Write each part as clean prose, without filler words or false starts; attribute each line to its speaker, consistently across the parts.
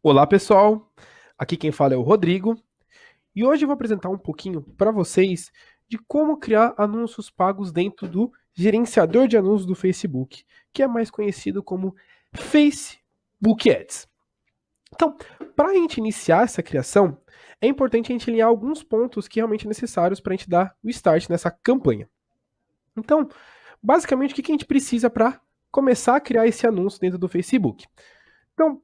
Speaker 1: Olá pessoal, aqui quem fala é o Rodrigo e hoje eu vou apresentar um pouquinho para vocês de como criar anúncios pagos dentro do gerenciador de anúncios do Facebook, que é mais conhecido como Facebook Ads. Então, para a gente iniciar essa criação, é importante a gente alinhar alguns pontos que realmente necessários para a gente dar o start nessa campanha. Então, basicamente, o que a gente precisa para começar a criar esse anúncio dentro do Facebook? Então,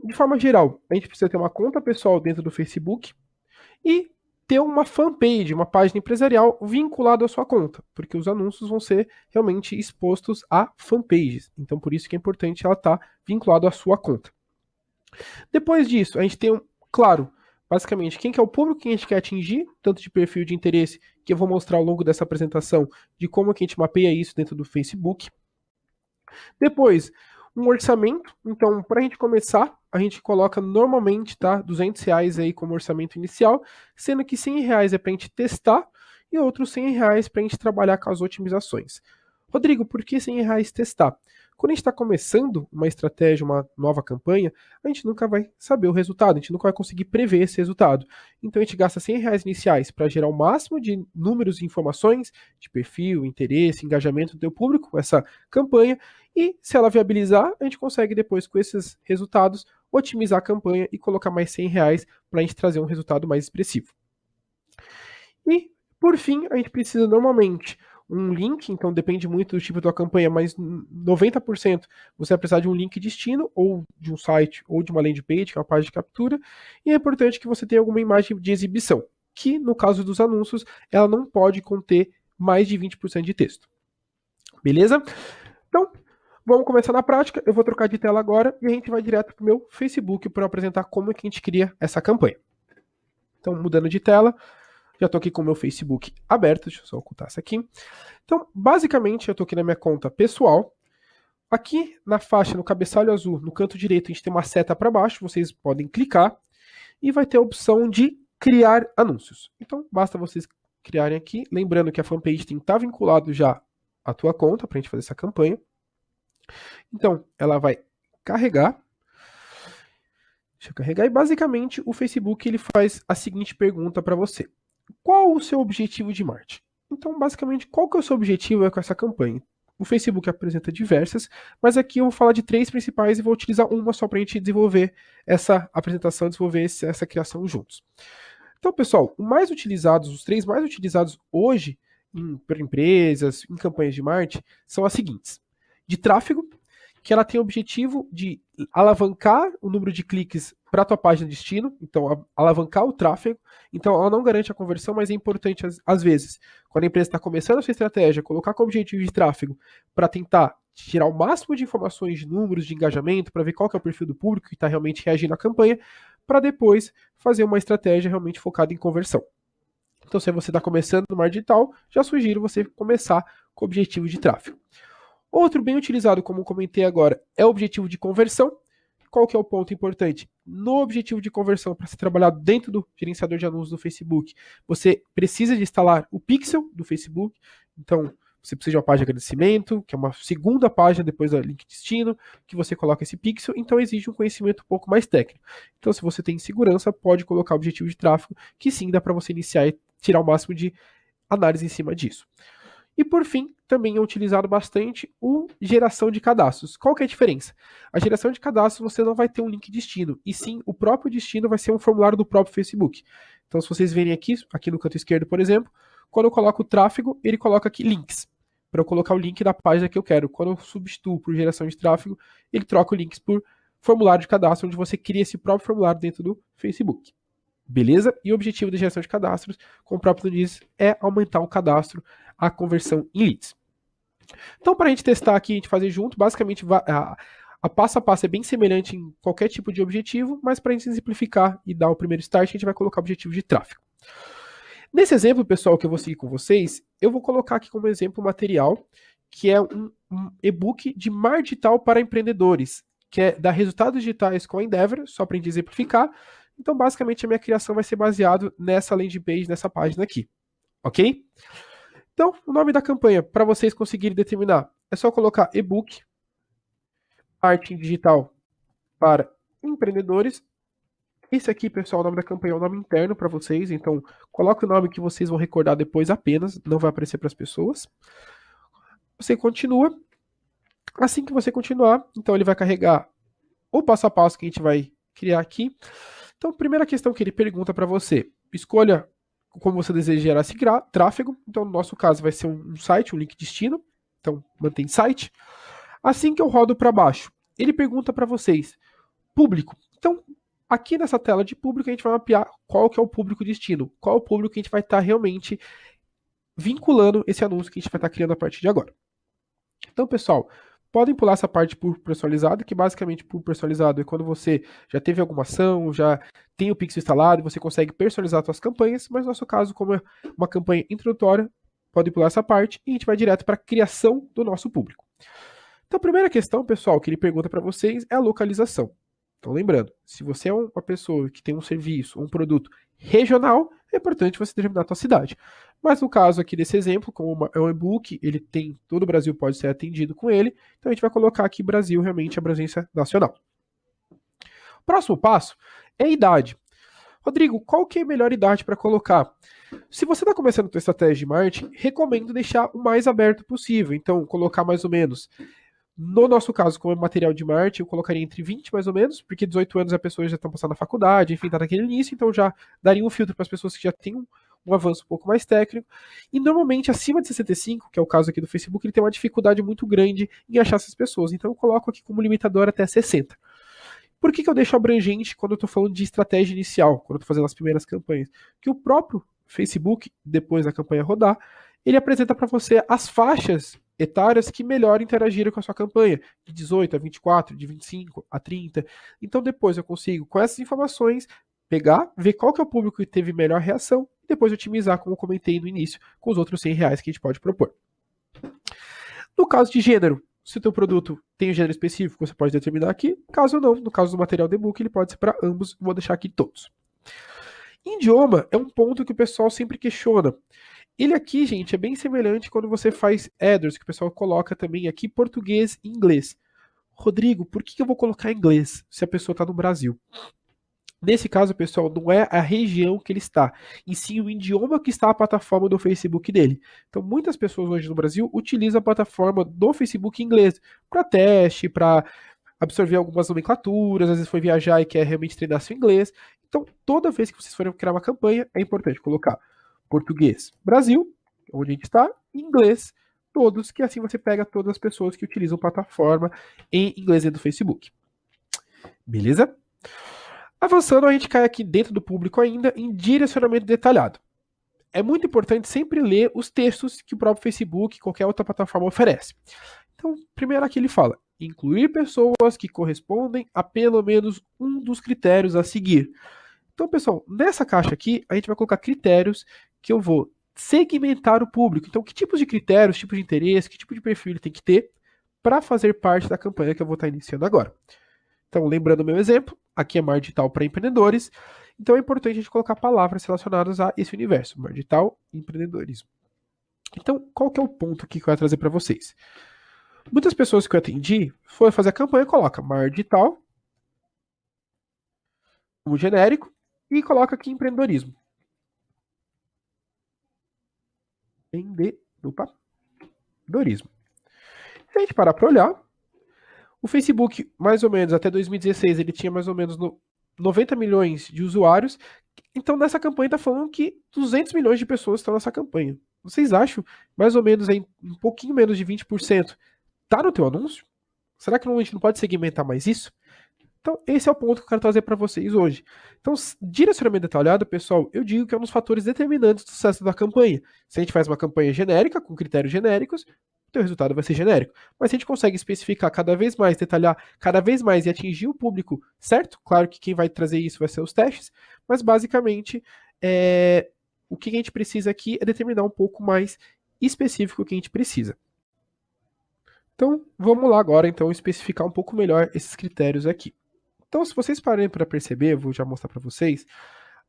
Speaker 1: de forma geral, a gente precisa ter uma conta pessoal dentro do Facebook e ter uma fanpage, uma página empresarial vinculada à sua conta, porque os anúncios vão ser realmente expostos a fanpages. Então, por isso que é importante ela estar vinculada à sua conta. Depois disso, a gente tem, claro, basicamente, quem que é o público que a gente quer atingir, tanto de perfil de interesse, que eu vou mostrar ao longo dessa apresentação, de como que a gente mapeia isso dentro do Facebook. Depois, um orçamento. Então, para a gente começar, a gente coloca normalmente, tá, R$ 200 aí como orçamento inicial, sendo que R$ 100 é para a gente testar e outros R$ 100 para a gente trabalhar com as otimizações. Rodrigo, por que R$ 100 testar? Quando a gente está começando uma estratégia, uma nova campanha, a gente nunca vai saber o resultado, a gente nunca vai conseguir prever esse resultado. Então a gente gasta R$ 100 iniciais para gerar o máximo de números e informações de perfil, interesse, engajamento do teu público com essa campanha, e se ela viabilizar, a gente consegue depois com esses resultados otimizar a campanha e colocar mais R$ 100 para a gente trazer um resultado mais expressivo. E, por fim, a gente precisa normalmente um link, então depende muito do tipo da campanha, mas 90% você vai precisar de um link destino, ou de um site, ou de uma landing page, que é uma página de captura, e é importante que você tenha alguma imagem de exibição, que no caso dos anúncios, ela não pode conter mais de 20% de texto. Beleza? Então, vamos começar na prática, eu vou trocar de tela agora e a gente vai direto para o meu Facebook para apresentar como é que a gente cria essa campanha. Então, mudando de tela, já estou aqui com o meu Facebook aberto, deixa eu só ocultar isso aqui. Então, basicamente, eu estou aqui na minha conta pessoal. Aqui na faixa, no cabeçalho azul, no canto direito, a gente tem uma seta para baixo, vocês podem clicar e vai ter a opção de criar anúncios. Então, basta vocês criarem aqui, lembrando que a fanpage tem que estar vinculado já à tua conta para a gente fazer essa campanha. Então, ela vai carregar. Deixa eu carregar. E basicamente, o Facebook ele faz a seguinte pergunta para você. Qual o seu objetivo de marketing? Então, basicamente, qual que é o seu objetivo com essa campanha? O Facebook apresenta diversas, mas aqui eu vou falar de 3 principais e vou utilizar uma só para a gente desenvolver essa apresentação, desenvolver essa criação juntos. Então, pessoal, os 3 mais utilizados hoje por empresas, em campanhas de marketing, são as seguintes. De tráfego, que ela tem o objetivo de alavancar o número de cliques para a tua página de destino, então alavancar o tráfego. Então ela não garante a conversão, mas é importante às vezes, quando a empresa está começando a sua estratégia, colocar como objetivo de tráfego para tentar tirar o máximo de informações de números, de engajamento, para ver qual que é o perfil do público que está realmente reagindo à campanha, para depois fazer uma estratégia realmente focada em conversão. Então, se você está começando no marketing digital, já sugiro você começar com o objetivo de tráfego. Outro bem utilizado, como comentei agora, é o objetivo de conversão. Qual que é o ponto importante? No objetivo de conversão, para ser trabalhado dentro do gerenciador de anúncios do Facebook, você precisa de instalar o pixel do Facebook. Então, você precisa de uma página de agradecimento, que é uma segunda página depois do link destino, que você coloca esse pixel. Então, exige um conhecimento um pouco mais técnico. Então, se você tem segurança, pode colocar o objetivo de tráfego, que sim, dá para você iniciar e tirar o máximo de análise em cima disso. E por fim, também é utilizado bastante o geração de cadastros. Qual que é a diferença? A geração de cadastros você não vai ter um link destino, e sim o próprio destino vai ser um formulário do próprio Facebook. Então se vocês verem aqui no canto esquerdo, por exemplo, quando eu coloco o tráfego, ele coloca aqui links, para eu colocar o link da página que eu quero. Quando eu substituo por geração de tráfego, ele troca o links por formulário de cadastro, onde você cria esse próprio formulário dentro do Facebook. Beleza? E o objetivo da geração de cadastros, como o próprio diz, é aumentar o cadastro, a conversão em leads. Então, para a gente testar aqui, a gente fazer junto, basicamente a passo a passo é bem semelhante em qualquer tipo de objetivo, mas para a gente simplificar e dar o primeiro start, a gente vai colocar o objetivo de tráfego. Nesse exemplo, pessoal, que eu vou seguir com vocês, eu vou colocar aqui como exemplo um material que é um e-book de marketing digital para empreendedores, que é dar resultados digitais com a Endeavor, só para a gente exemplificar. Então, basicamente, a minha criação vai ser baseado nessa landing page, nessa página aqui. Ok? Então, o nome da campanha, para vocês conseguirem determinar, é só colocar e-book, marketing digital para empreendedores. Esse aqui, pessoal, o nome da campanha é um nome interno para vocês, então coloque o nome que vocês vão recordar depois apenas, não vai aparecer para as pessoas. Você continua. Assim que você continuar, então ele vai carregar o passo a passo que a gente vai criar aqui. Então, primeira questão que ele pergunta para você, escolha como você deseja gerar esse tráfego. Então, no nosso caso, vai ser um site, um link destino. Então, mantém site. Assim que eu rodo para baixo, ele pergunta para vocês, público. Então, aqui nessa tela de público, a gente vai mapear qual que é o público destino, qual é o público que a gente vai estar realmente vinculando esse anúncio que a gente vai estar criando a partir de agora. Então, pessoal, podem pular essa parte por personalizado, que basicamente por personalizado é quando você já teve alguma ação, já tem o Pixel instalado e você consegue personalizar suas campanhas, mas no nosso caso, como é uma campanha introdutória, podem pular essa parte e a gente vai direto para a criação do nosso público. Então, a primeira questão, pessoal, que ele pergunta para vocês é a localização. Então, lembrando, se você é uma pessoa que tem um serviço, um produto regional, é importante você determinar a sua cidade. Mas no caso aqui desse exemplo, como é um e-book, ele tem, todo o Brasil pode ser atendido com ele, então a gente vai colocar aqui Brasil, realmente, abrangência nacional. Próximo passo é a idade. Rodrigo, qual que é a melhor idade para colocar? Se você está começando a sua estratégia de marketing, recomendo deixar o mais aberto possível. Então, colocar mais ou menos, no nosso caso, como é material de marketing, eu colocaria entre 20 mais ou menos, porque 18 anos as pessoas já estão passando na faculdade, enfim, está naquele início, então já daria um filtro para as pessoas que já têm um avanço um pouco mais técnico. E normalmente acima de 65, que é o caso aqui do Facebook, ele tem uma dificuldade muito grande em achar essas pessoas. Então eu coloco aqui como limitador até 60. Por que eu deixo abrangente quando eu estou falando de estratégia inicial, quando eu estou fazendo as primeiras campanhas? Que o próprio Facebook, depois da campanha rodar, ele apresenta para você as faixas etárias que melhor interagiram com a sua campanha, de 18 a 24, de 25 a 30. Então depois eu consigo, com essas informações, pegar, ver qual que é o público que teve melhor reação e depois otimizar, como eu comentei no início, com os outros R$100 que a gente pode propor. No caso de gênero, se o teu produto tem um gênero específico, você pode determinar aqui. Caso não, no caso do material de e-book, ele pode ser para ambos. Vou deixar aqui todos. Idioma é um ponto que o pessoal sempre questiona. Ele aqui, gente, é bem semelhante quando você faz headers, que o pessoal coloca também aqui português e inglês. Rodrigo, por que eu vou colocar inglês se a pessoa está no Brasil? Nesse caso, pessoal, não é a região que ele está, e sim o idioma que está a plataforma do Facebook dele. Então, muitas pessoas hoje no Brasil utilizam a plataforma do Facebook em inglês para teste, para absorver algumas nomenclaturas, às vezes foi viajar e quer realmente treinar seu inglês. Então, toda vez que vocês forem criar uma campanha, é importante colocar português, Brasil, onde a gente está, e inglês, todos, que assim você pega todas as pessoas que utilizam a plataforma em inglês dentro do Facebook. Beleza? Avançando, a gente cai aqui dentro do público ainda em direcionamento detalhado. É muito importante sempre ler os textos que o próprio Facebook, qualquer outra plataforma oferece. Então, primeiro aqui ele fala, incluir pessoas que correspondem a pelo menos um dos critérios a seguir. Então, pessoal, nessa caixa aqui, a gente vai colocar critérios que eu vou segmentar o público. Então, que tipos de critérios, tipos de interesse, que tipo de perfil ele tem que ter para fazer parte da campanha que eu vou estar iniciando agora. Então, lembrando o meu exemplo, aqui é marketing digital para empreendedores, então é importante a gente colocar palavras relacionadas a esse universo, marketing digital e empreendedorismo. Então, qual que é o ponto aqui que eu vou trazer para vocês? Muitas pessoas que eu atendi foram fazer a campanha, coloca marketing digital como genérico e coloca aqui empreendedorismo. Empreendedorismo. Se a gente parar para olhar, o Facebook, mais ou menos, até 2016, ele tinha mais ou menos 90 milhões de usuários. Então, nessa campanha, está falando que 200 milhões de pessoas estão nessa campanha. Vocês acham, mais ou menos, aí, um pouquinho menos de 20%, está no teu anúncio? Será que a gente não pode segmentar mais isso? Então, esse é o ponto que eu quero trazer para vocês hoje. Então, direcionamento detalhado, pessoal, eu digo que é um dos fatores determinantes do sucesso da campanha. Se a gente faz uma campanha genérica, com critérios genéricos, o teu resultado vai ser genérico. Mas se a gente consegue especificar cada vez mais, detalhar cada vez mais e atingir o público certo, claro que quem vai trazer isso vai ser os testes, mas basicamente o que a gente precisa aqui é determinar um pouco mais específico o que a gente precisa. Então, vamos lá agora, então, especificar um pouco melhor esses critérios aqui. Então, se vocês pararem para perceber, vou já mostrar para vocês,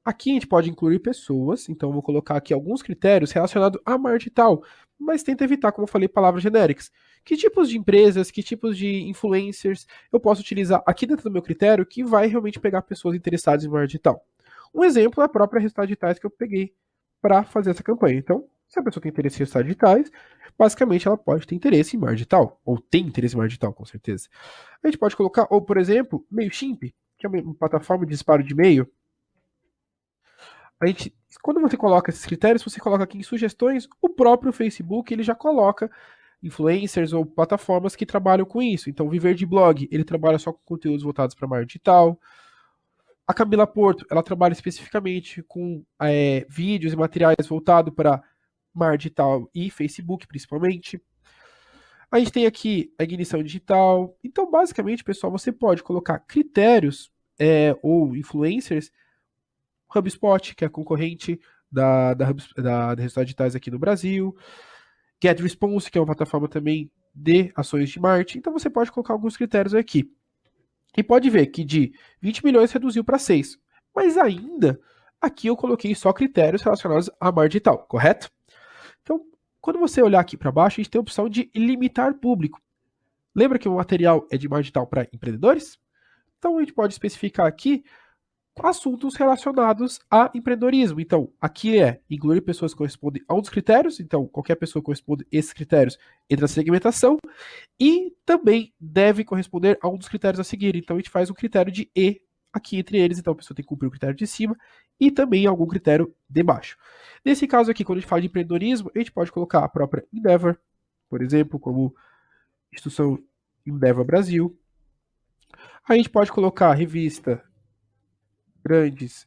Speaker 1: Aqui a gente pode incluir pessoas, então eu vou colocar aqui alguns critérios relacionados a marketing tal, mas tenta evitar, como eu falei, palavras genéricas. Que tipos de empresas, que tipos de influencers eu posso utilizar aqui dentro do meu critério que vai realmente pegar pessoas interessadas em marketing tal? Um exemplo é a própria resultados digitais que eu peguei para fazer essa campanha. Então, se a pessoa tem interesse em resultados digitais, basicamente ela pode ter interesse em marketing digital, ou tem interesse em marketing digital, com certeza. A gente pode colocar, ou por exemplo, MailChimp, que é uma plataforma de disparo de e-mail. A gente, quando você coloca esses critérios, você coloca aqui em sugestões, o próprio Facebook ele já coloca influencers ou plataformas que trabalham com isso. Então, Viver de Blog, ele trabalha só com conteúdos voltados para marketing digital. A Camila Porto, ela trabalha especificamente com vídeos e materiais voltados para marketing digital e Facebook, principalmente. A gente tem aqui a ignição digital. Então, basicamente, pessoal, você pode colocar critérios ou influencers. HubSpot, que é concorrente da Resultados Digitais aqui no Brasil. GetResponse, que é uma plataforma também de ações de marketing. Então, você pode colocar alguns critérios aqui. E pode ver que de 20 milhões reduziu para 6. Mas ainda, aqui eu coloquei só critérios relacionados a marketing digital, correto? Então, quando você olhar aqui para baixo, a gente tem a opção de limitar público. Lembra que o material é de marketing digital para empreendedores? Então, a gente pode especificar aqui assuntos relacionados a empreendedorismo. Então, aqui é incluir pessoas que correspondem a um dos critérios. Então, qualquer pessoa que corresponde a esses critérios entra na segmentação. E também deve corresponder a um dos critérios a seguir. Então, a gente faz um critério de E aqui entre eles. Então, a pessoa tem que cumprir o critério de cima e também algum critério de baixo. Nesse caso aqui, quando a gente fala de empreendedorismo, a gente pode colocar a própria Endeavor, por exemplo, como instituição Endeavor Brasil. A gente pode colocar a revista grandes,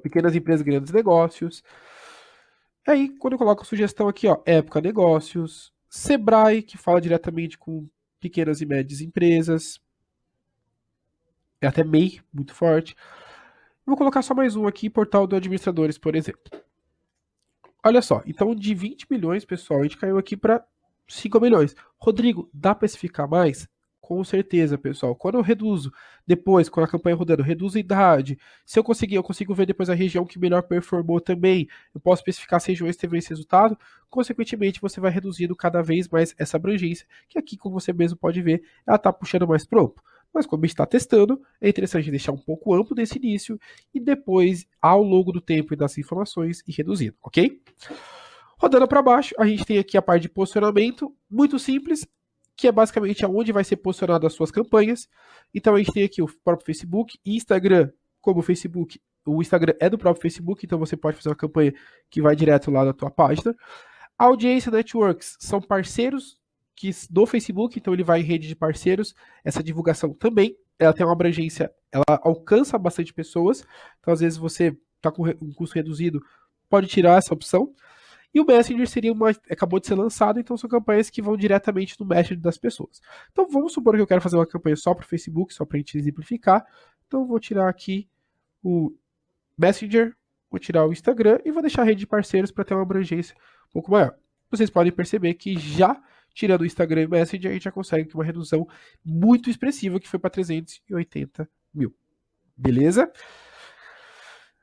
Speaker 1: pequenas empresas, grandes negócios. Aí, quando eu coloco a sugestão aqui, ó, Época Negócios, Sebrae, que fala diretamente com pequenas e médias empresas, é até MEI, muito forte. Vou colocar só mais um aqui, Portal do Administradores, por exemplo. Olha só, então de 20 milhões, pessoal, a gente caiu aqui para 5 milhões. Rodrigo, dá para especificar mais? Com certeza, pessoal. Quando eu reduzo, depois, com a campanha rodando, reduzo a idade. Se eu conseguir, eu consigo ver depois a região que melhor performou também. Eu posso especificar as regiões que teve esse resultado. Consequentemente, você vai reduzindo cada vez mais essa abrangência, que aqui, como você mesmo pode ver, ela está puxando mais para amplo. Mas como a gente está testando, é interessante deixar um pouco amplo nesse início e depois, ao longo do tempo e das informações, ir reduzindo, ok? Rodando para baixo, a gente tem aqui a parte de posicionamento, muito simples, que é basicamente aonde vai ser posicionado as suas campanhas. Então a gente tem aqui o próprio Facebook e Instagram, como o Instagram é do próprio Facebook, então você pode fazer uma campanha que vai direto lá na tua página. A Audiência Networks são parceiros do Facebook, então ele vai em rede de parceiros, essa divulgação também, ela tem uma abrangência, ela alcança bastante pessoas, então às vezes você está com um custo reduzido, pode tirar essa opção. E o Messenger acabou de ser lançado, então são campanhas que vão diretamente no Messenger das pessoas. Então vamos supor que eu quero fazer uma campanha só para o Facebook, só para a gente exemplificar. Então eu vou tirar aqui o Messenger, vou tirar o Instagram e vou deixar a rede de parceiros para ter uma abrangência um pouco maior. Vocês podem perceber que já tirando o Instagram e o Messenger, a gente já consegue uma redução muito expressiva, que foi para 380 mil. Beleza?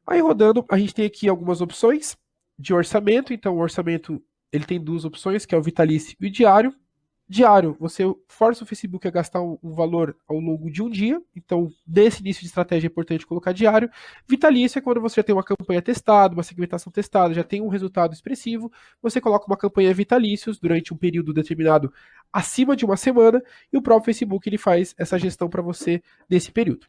Speaker 1: Aí rodando, a gente tem aqui algumas opções de orçamento. Então, o orçamento ele tem duas opções, que é o vitalício e o diário. Diário, você força o Facebook a gastar um valor ao longo de um dia. Então, nesse início de estratégia é importante colocar diário. Vitalício é quando você já tem uma campanha testada, uma segmentação testada, já tem um resultado expressivo. Você coloca uma campanha vitalícios durante um período determinado acima de uma semana e o próprio Facebook ele faz essa gestão para você nesse período.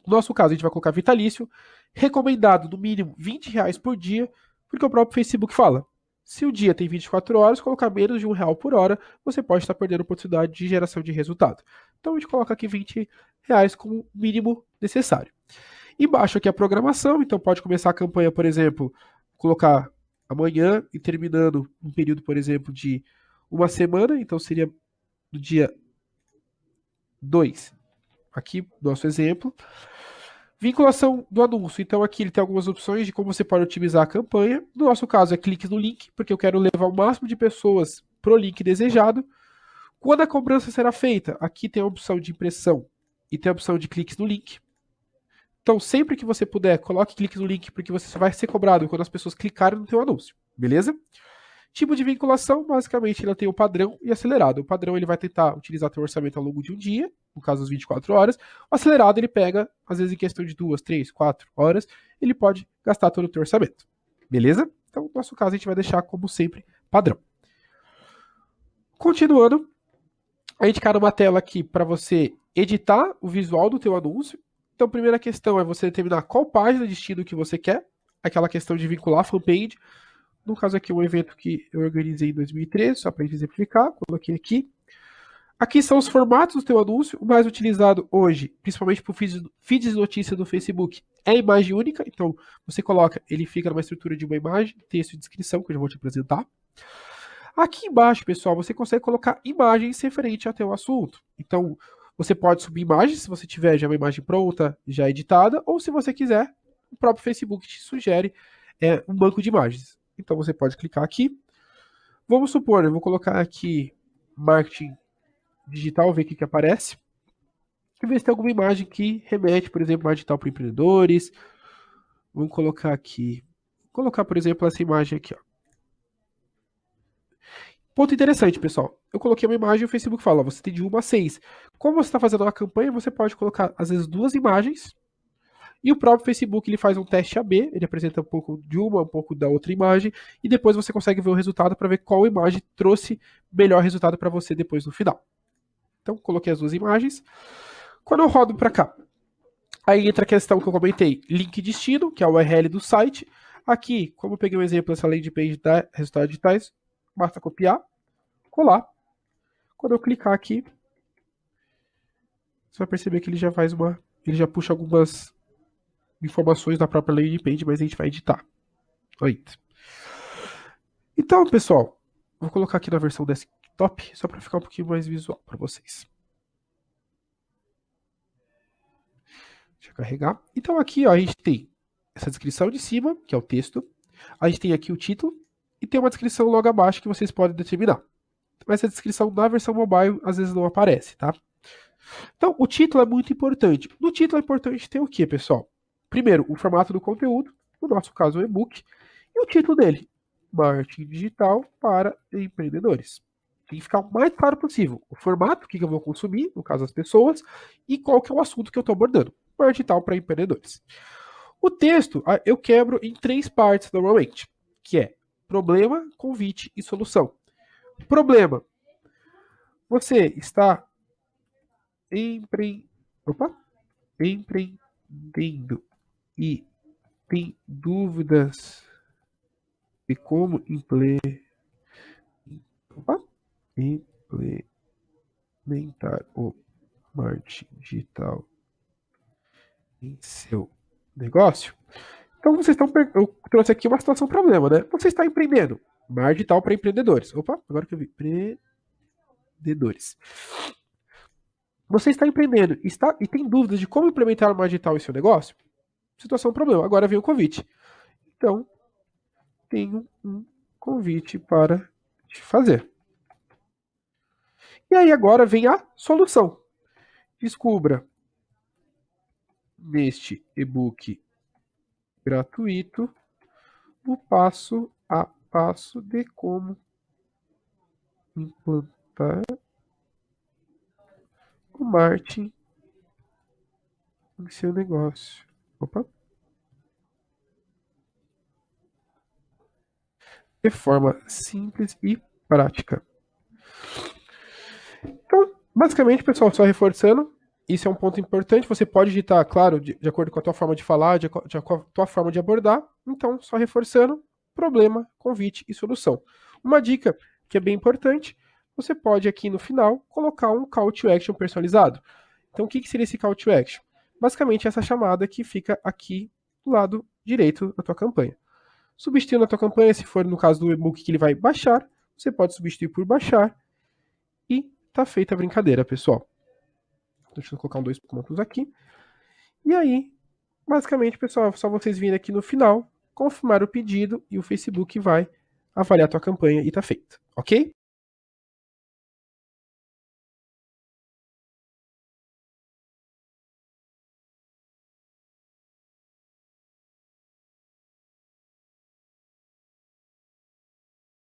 Speaker 1: No nosso caso, a gente vai colocar vitalício, recomendado no mínimo R$20 por dia, porque o próprio Facebook fala. Se o dia tem 24 horas, colocar menos de R$1 por hora, você pode estar perdendo a oportunidade de geração de resultado. Então a gente coloca aqui R$20 como mínimo necessário. Embaixo aqui a programação, então pode começar a campanha, por exemplo, colocar amanhã e terminando um período, por exemplo, de uma semana, então seria do dia 2. Aqui, nosso exemplo. Vinculação do anúncio. Então aqui ele tem algumas opções de como você pode otimizar a campanha. No nosso caso é clique no link, porque eu quero levar o máximo de pessoas para o link desejado. Quando a cobrança será feita? Aqui tem a opção de impressão e tem a opção de cliques no link. Então, sempre que você puder, clique no link, porque você vai ser cobrado quando as pessoas clicarem no teu anúncio, beleza? Tipo de vinculação, basicamente, ele tem o padrão e acelerado. O padrão, ele vai tentar utilizar teu orçamento ao longo de um dia, no caso, as 24 horas. O acelerado, ele pega, às vezes, em questão de 2, 3, 4 horas, ele pode gastar todo o teu orçamento, beleza? Então, no nosso caso, a gente vai deixar, como sempre, padrão. Continuando, a gente cai numa tela aqui para você editar o visual do teu anúncio. Então, a primeira questão é você determinar qual página de destino que você quer, aquela questão de vincular a fanpage. No caso aqui, um evento que eu organizei em 2013, só para exemplificar, coloquei aqui. Aqui são os formatos do teu anúncio. O mais utilizado hoje, principalmente para o feed de notícia do Facebook, é a imagem única. Então, você coloca, ele fica numa estrutura de uma imagem, texto e descrição, que eu já vou te apresentar. Aqui embaixo, pessoal, você consegue colocar imagens referentes ao teu assunto. Então, você pode subir imagens, se você tiver já uma imagem pronta, já editada, ou se você quiser, o próprio Facebook te sugere um banco de imagens. Então, você pode clicar aqui. Vamos supor, eu vou colocar aqui marketing digital, ver o que aparece. E ver se tem alguma imagem que remete, por exemplo, marketing digital para empreendedores. Vamos colocar aqui. Vou colocar, por exemplo, essa imagem aqui, ó. Ponto interessante, pessoal. Eu coloquei uma imagem e o Facebook fala, você tem de 1 a 6. Como você está fazendo uma campanha, você pode colocar, às vezes, 2 imagens. E o próprio Facebook ele faz um teste AB, ele apresenta um pouco de uma, um pouco da outra imagem, e depois você consegue ver o resultado para ver qual imagem trouxe melhor resultado para você depois no final. Então, coloquei as 2 imagens. Quando eu rodo para cá, aí entra a questão que eu comentei, link destino, que é a URL do site. Aqui, como eu peguei um exemplo dessa landing page da Resultados Digitais, basta copiar, colar. Quando eu clicar aqui, você vai perceber que ele já faz ele já puxa algumas informações da própria landing page, mas a gente vai editar. Aí. Então, pessoal, vou colocar aqui na versão desktop, só para ficar um pouquinho mais visual para vocês. Deixa eu carregar. Então aqui, ó, a gente tem essa descrição de cima, que é o texto. A gente tem aqui o título e tem uma descrição logo abaixo que vocês podem determinar. Mas a descrição da versão mobile às vezes não aparece, tá? Então, o título é muito importante. No título é importante ter o quê, pessoal? Primeiro, o formato do conteúdo, no nosso caso o e-book, e o título dele, Marketing Digital para Empreendedores. Tem que ficar o mais claro possível. O formato, o que eu vou consumir, no caso as pessoas, e qual que é o assunto que eu estou abordando. Marketing Digital para Empreendedores. O texto, eu quebro em 3 partes normalmente, que é problema, convite e solução. Problema. Você está empreendendo e tem dúvidas de como implementar o marketing digital em seu negócio? Então vocês estão. Eu trouxe aqui uma situação problema, né? Você está empreendendo. Marketing digital para empreendedores. Opa, agora que eu vi. Empreendedores. Você está empreendendo e tem dúvidas de como implementar o marketing digital em seu negócio? Situação problema. Agora vem o convite. Então, tenho um convite para te fazer. E aí agora vem a solução. Descubra neste e-book gratuito o passo a passo de como implantar o marketing em seu negócio. Opa. De forma simples e prática. Então, basicamente, pessoal, só reforçando, isso é um ponto importante. Você pode digitar, claro, de acordo com a tua forma de falar, de acordo com a tua forma de abordar. Então, só reforçando, problema, convite e solução. Uma dica que é bem importante, você pode aqui no final colocar um call to action personalizado. Então, o que seria esse call to action? Basicamente, essa chamada que fica aqui do lado direito da tua campanha. Substituindo a tua campanha, se for no caso do e-book que ele vai baixar, você pode substituir por baixar e tá feita a brincadeira, pessoal. Deixa eu colocar 2 pontos aqui. E aí, basicamente, pessoal, é só vocês virem aqui no final, confirmar o pedido e o Facebook vai avaliar a tua campanha e tá feito, ok?